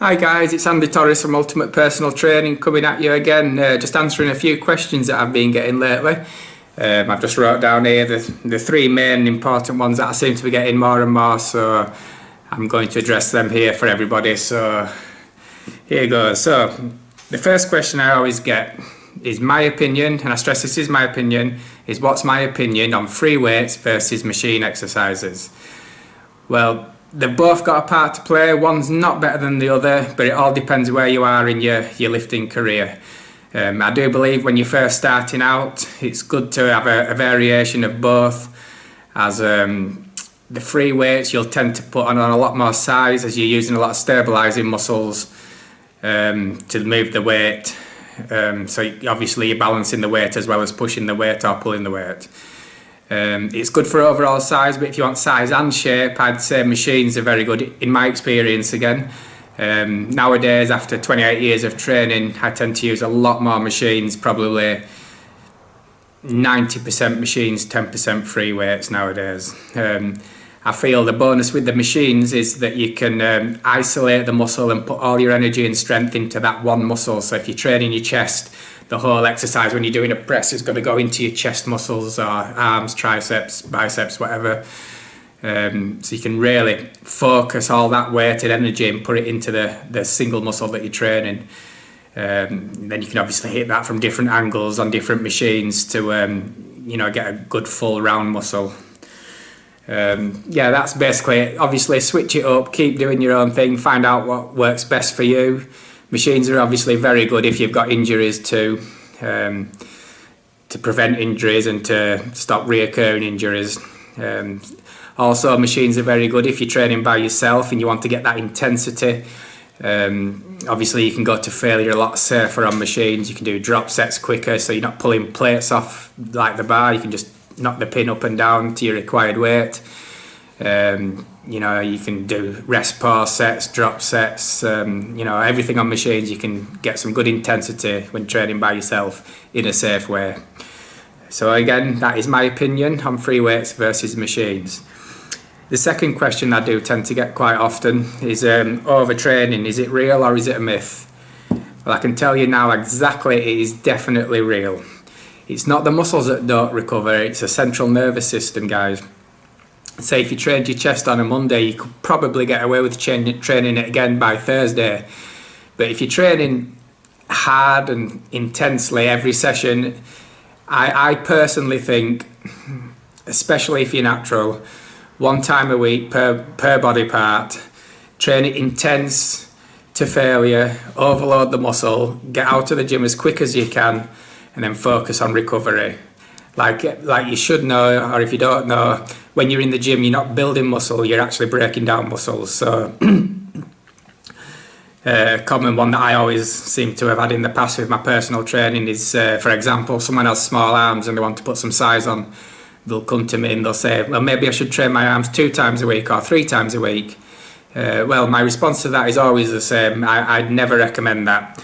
Hi guys, it's Andy Torres from Ultimate Personal Training coming at you again, just answering a few questions that I've been getting lately. I've just wrote down here the three main important ones that I seem to be getting more and more, so I'm going to address them here for everybody. So here goes. So the first question I always get is my opinion, and I stress this is my opinion, is what's my opinion on free weights versus machine exercises? Well, they've both got a part to play. One's not better than the other, but it all depends where you are in your lifting career. I do believe when you're first starting out, it's good to have a variation of both, as the free weights you'll tend to put on a lot more size as you're using a lot of stabilising muscles to move the weight. So obviously you're balancing the weight as well as pushing the weight or pulling the weight. It's good for overall size, but if you want size and shape, I'd say machines are very good in my experience again. Nowadays, after 28 years of training, I tend to use a lot more machines, probably 90% machines, 10% free weights nowadays. I feel the bonus with the machines is that you can isolate the muscle and put all your energy and strength into that one muscle. So if you're training your chest, the whole exercise when you're doing a press is going to go into your chest muscles or arms, triceps, biceps, whatever. So you can really focus all that weight and energy and put it into the single muscle that you're training. Then you can obviously hit that from different angles on different machines to get a good full round muscle. Yeah, that's basically it. Obviously switch it up, keep doing your own thing, find out what works best for you. Machines are obviously very good if you've got injuries to prevent injuries and to stop reoccurring injuries. Also, machines are very good if you're training by yourself and you want to get that intensity. Obviously you can go to failure a lot safer on machines. You can do drop sets quicker, so you're not pulling plates off like the bar. You can just knock the pin up and down to your required weight. You can do rest pause sets, drop sets, everything on machines. You can get some good intensity when training by yourself in a safe way. So again, that is my opinion on free weights versus machines. The second question I do tend to get quite often is overtraining. Is it real or is it a myth? Well, I can tell you now exactly it is definitely real. It's not the muscles that don't recover, it's a central nervous system, guys. Say if you trained your chest on a Monday, you could probably get away with training it again by Thursday. But if you're training hard and intensely every session, I personally think, especially if you're natural, one time a week per body part, train it intense to failure, overload the muscle, get out of the gym as quick as you can, and then focus on recovery. Like you should know, or if you don't know, when you're in the gym, you're not building muscle, you're actually breaking down muscles. So a common one that I always seem to have had in the past with my personal training is, for example, someone has small arms and they want to put some size on. They'll come to me and they'll say, well, maybe I should train my arms 2 times a week or 3 times a week. Well, my response to that is always the same. I'd never recommend that.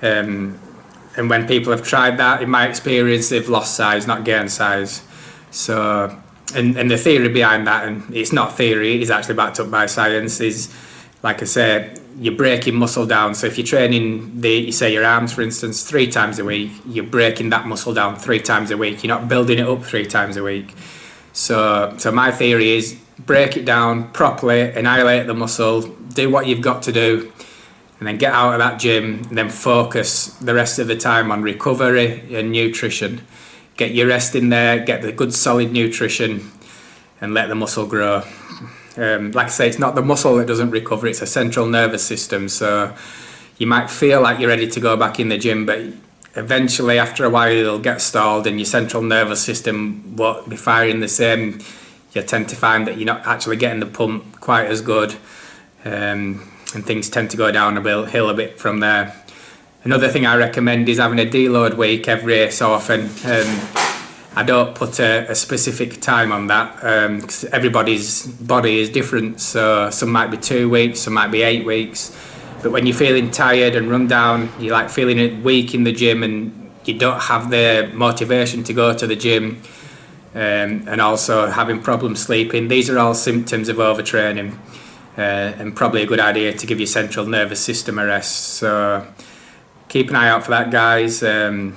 And when people have tried that, in my experience, they've lost size, not gained size. So, and the theory behind that, and it's not theory, it's actually backed up by science, is, like I say, you're breaking muscle down. So if you're training your arms, for instance, 3 times a week, you're breaking that muscle down 3 times a week. You're not building it up 3 times a week. So my theory is break it down properly, annihilate the muscle, do what you've got to do, and then get out of that gym and then focus the rest of the time on recovery and nutrition. Get your rest in there, get the good solid nutrition, and let the muscle grow. Like I say, it's not the muscle that doesn't recover, it's a central nervous system. So you might feel like you're ready to go back in the gym, but eventually after a while it'll get stalled and your central nervous system won't be firing the same. You tend to find that you're not actually getting the pump quite as good. And things tend to go down a hill a bit from there. Another thing I recommend is having a deload week every so often. I don't put a specific time on that because everybody's body is different. So some might be 2 weeks, some might be 8 weeks. But when you're feeling tired and run down, you're like feeling weak in the gym and you don't have the motivation to go to the gym, and also having problems sleeping, these are all symptoms of overtraining. and probably a good idea to give your central nervous system a rest. So keep an eye out for that, guys, and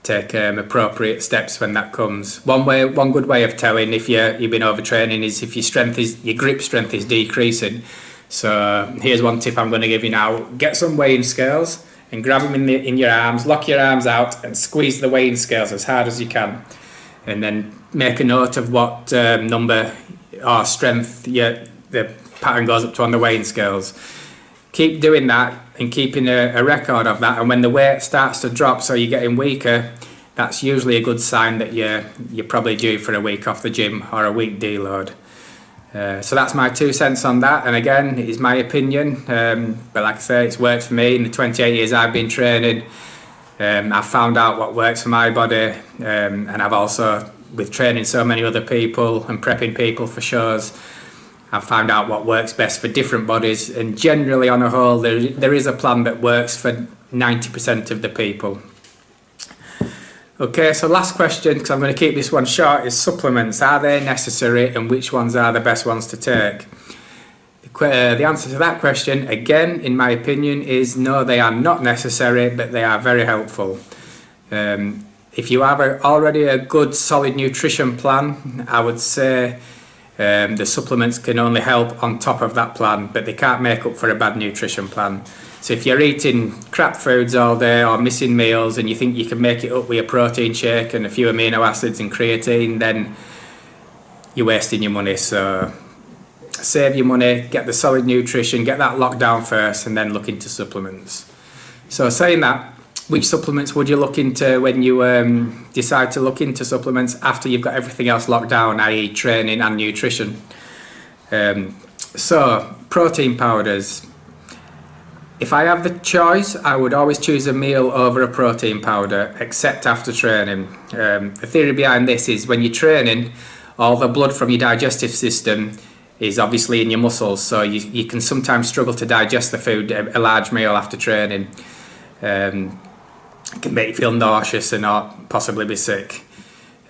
take appropriate steps when that comes. One good way of telling if you've been overtraining is if your grip strength is decreasing. So here's one tip I'm going to give you now. Get some weighing scales and grab them in your arms, lock your arms out and squeeze the weighing scales as hard as you can, and then make a note of what number or strength the pattern goes up to on the weighing scales. Keep doing that and keeping a record of that, and when the weight starts to drop, so you're getting weaker, that's usually a good sign that you're probably due for a week off the gym or a week deload. So that's my 2 cents on that, and again, it is my opinion, but like I say, it's worked for me in the 28 years I've been training. I've found out what works for my body, and I've also, with training so many other people and prepping people for shows, I've found out what works best for different bodies, and generally on a whole there is a plan that works for 90% of the people. Okay, so last question, because I'm going to keep this one short, is supplements. Are they necessary, and which ones are the best ones to take? The answer to that question, again, in my opinion, is no, they are not necessary, but they are very helpful. If you have already a good solid nutrition plan, I would say the supplements can only help on top of that plan, but they can't make up for a bad nutrition plan. So if you're eating crap foods all day or missing meals and you think you can make it up with a protein shake and a few amino acids and creatine, then you're wasting your money. So save your money, get the solid nutrition, get that locked down first, and then look into supplements. So saying that, which supplements would you look into when you decide to look into supplements after you've got everything else locked down, i.e. training and nutrition? So protein powders. If I have the choice, I would always choose a meal over a protein powder, except after training. The theory behind this is when you're training, all the blood from your digestive system is obviously in your muscles, so you can sometimes struggle to digest the food, a large meal after training. It can make you feel nauseous and possibly be sick.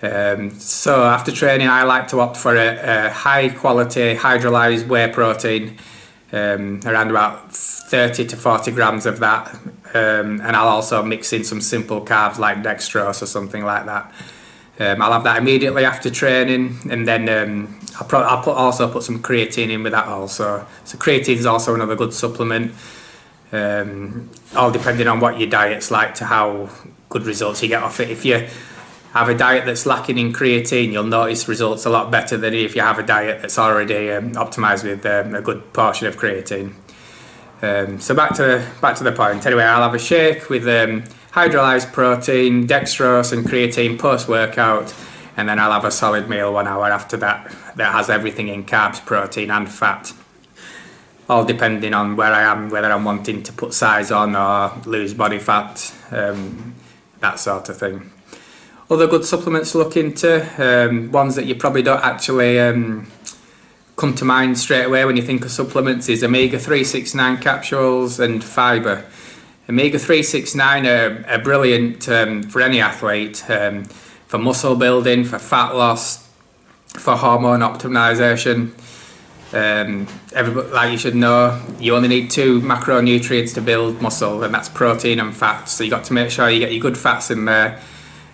So after training, I like to opt for a high quality hydrolyzed whey protein, around about 30 to 40 grams of that, and I'll also mix in some simple carbs like dextrose or something like that. I'll have that immediately after training, and then I'll also put some creatine in with that also. So creatine is also another good supplement, all depending on what your diet's like to how good results you get off it. If you have a diet that's lacking in creatine, you'll notice results a lot better than if you have a diet that's already optimized with a good portion of creatine. So back to the point. Anyway, I'll have a shake with hydrolyzed protein, dextrose and creatine post-workout, and then I'll have a solid meal 1 hour after that has everything in carbs, protein and fat, all depending on where I am, whether I'm wanting to put size on or lose body fat, that sort of thing. Other good supplements to look into, ones that you probably don't actually come to mind straight away when you think of supplements, is omega-369 capsules and fibre. Omega-369 are brilliant for any athlete, for muscle building, for fat loss, for hormone optimization. Like you should know, you only need 2 macronutrients to build muscle, and that's protein and fat. So you got to make sure you get your good fats in there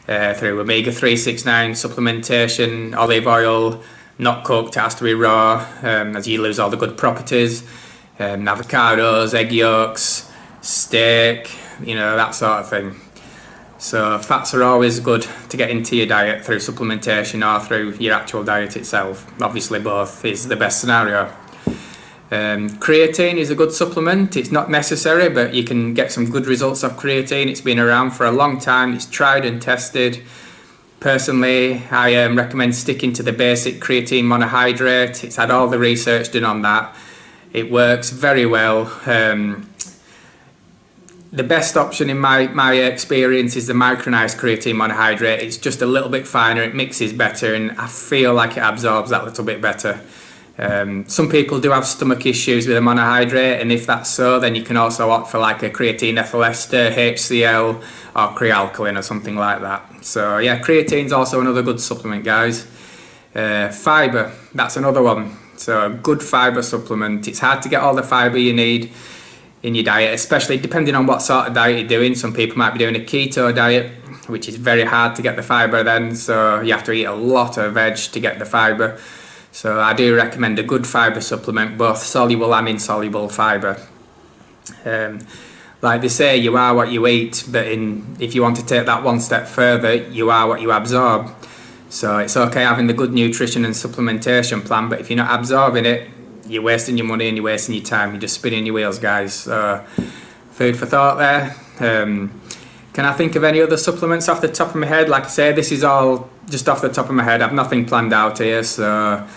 through omega-369 supplementation, olive oil, not cooked, it has to be raw, as you lose all the good properties. Avocados, egg yolks, steak, that sort of thing. So fats are always good to get into your diet through supplementation or through your actual diet itself. Obviously both is the best scenario. Creatine is a good supplement. It's not necessary, but you can get some good results off creatine. It's been around for a long time. It's tried and tested. Personally, I recommend sticking to the basic creatine monohydrate. It's had all the research done on that. It works very well. The best option in my experience is the micronized creatine monohydrate. It's just a little bit finer, it mixes better, and I feel like it absorbs that little bit better. Some people do have stomach issues with a monohydrate, and if that's so, then you can also opt for like a creatine ethyl ester, HCl, or crealkaline or something like that. So yeah, creatine's also another good supplement, guys. Fibre, that's another one. So a good fibre supplement. It's hard to get all the fibre you need in your diet, especially depending on what sort of diet you're doing. Some people might be doing a keto diet, which is very hard to get the fibre then, so you have to eat a lot of veg to get the fibre. So I do recommend a good fibre supplement, both soluble and insoluble fibre. Like they say, you are what you eat, but if you want to take that one step further, you are what you absorb. So it's okay having the good nutrition and supplementation plan, but if you're not absorbing it, you're wasting your money and you're wasting your time. You're just spinning your wheels, guys. So food for thought there. Can I think of any other supplements off the top of my head? Like I say, this is all just off the top of my head. I've nothing planned out here. So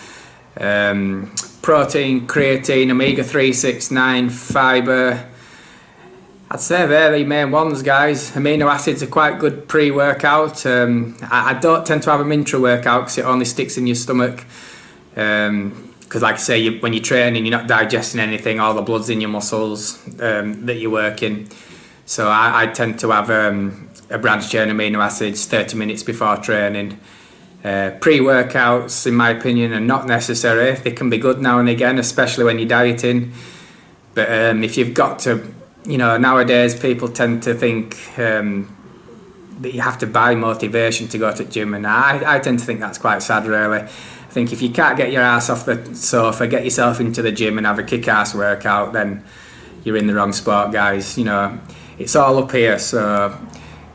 protein, creatine, omega-3, 6, 9, fibre. I'd say they're the main ones, guys. Amino acids are quite good pre-workout. I don't tend to have them intra-workout because it only sticks in your stomach. Because like I say, when you're training, you're not digesting anything. All the blood's in your muscles that you're working. So I tend to have a branched chain amino acids 30 minutes before training. Pre-workouts, in my opinion, are not necessary. They can be good now and again, especially when you're dieting. But if you've got to, nowadays people tend to think that you have to buy motivation to go to the gym, and I tend to think that's quite sad, really. I think if you can't get your ass off the sofa, get yourself into the gym and have a kick-ass workout, then you're in the wrong sport, guys. It's all up here, so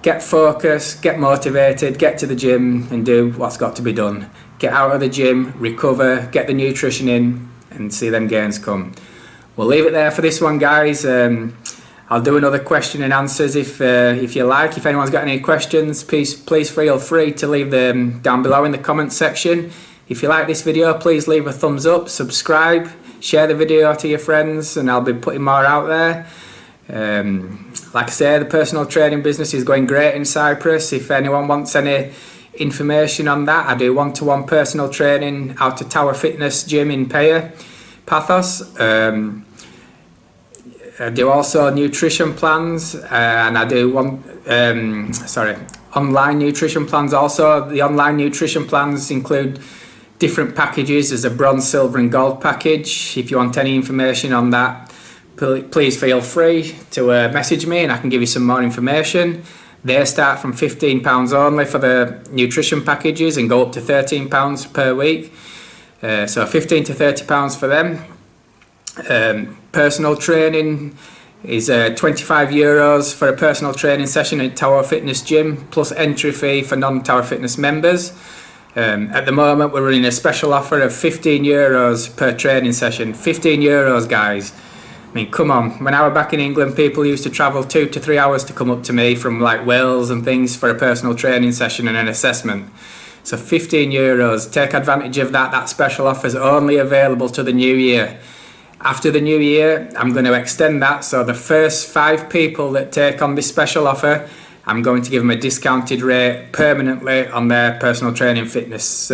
get focused, get motivated, get to the gym and do what's got to be done. Get out of the gym, recover, get the nutrition in, and see them gains come. We'll leave it there for this one, guys. I'll do another question and answers if you like. If anyone's got any questions, please feel free to leave them down below in the comments section. If you like this video, please leave a thumbs up, subscribe, share the video to your friends, and I'll be putting more out there. Like I say, the personal training business is going great in Cyprus. If anyone wants any information on that, I do one-to-one personal training out of Tower Fitness Gym in Paya, Pathos. I do also nutrition plans, and I do online nutrition plans also. The online nutrition plans include different packages. There's a bronze, silver and gold package. If you want any information on that, please feel free to message me and I can give you some more information. They start from £15 only for the nutrition packages and go up to £13 per week. So £15 to £30 for them. Personal training is €25 for a personal training session at Tower Fitness Gym, plus entry fee for non-Tower Fitness members. At the moment we're running a special offer of €15 per training session. €15, guys. I mean, come on. When I was back in England, people used to travel 2 to 3 hours to come up to me from like Wales and things for a personal training session and an assessment. So €15, take advantage of that. That special offer is only available to the new year. After the new year, I'm going to extend that. So the first 5 people that take on this special offer, I'm going to give them a discounted rate permanently on their personal training fitness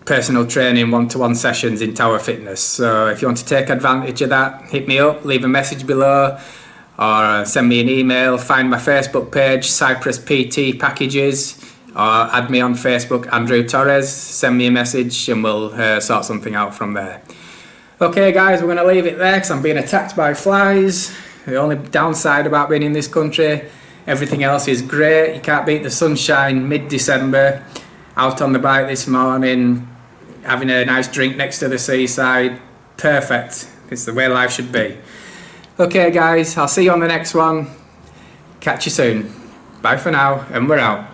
personal training one-to-one sessions in Tower Fitness. So if you want to take advantage of that, hit me up, leave a message below, or send me an email. Find my Facebook page, Cyprus PT Packages, or add me on Facebook, Andrew Torres. Send me a message and we'll sort something out from there. Okay guys, we're going to leave it there because I'm being attacked by flies. The only downside about being in this country, everything else is great. You can't beat the sunshine mid-December. Out on the bike this morning, having a nice drink next to the seaside. Perfect. It's the way life should be. Okay guys, I'll see you on the next one. Catch you soon. Bye for now, and we're out.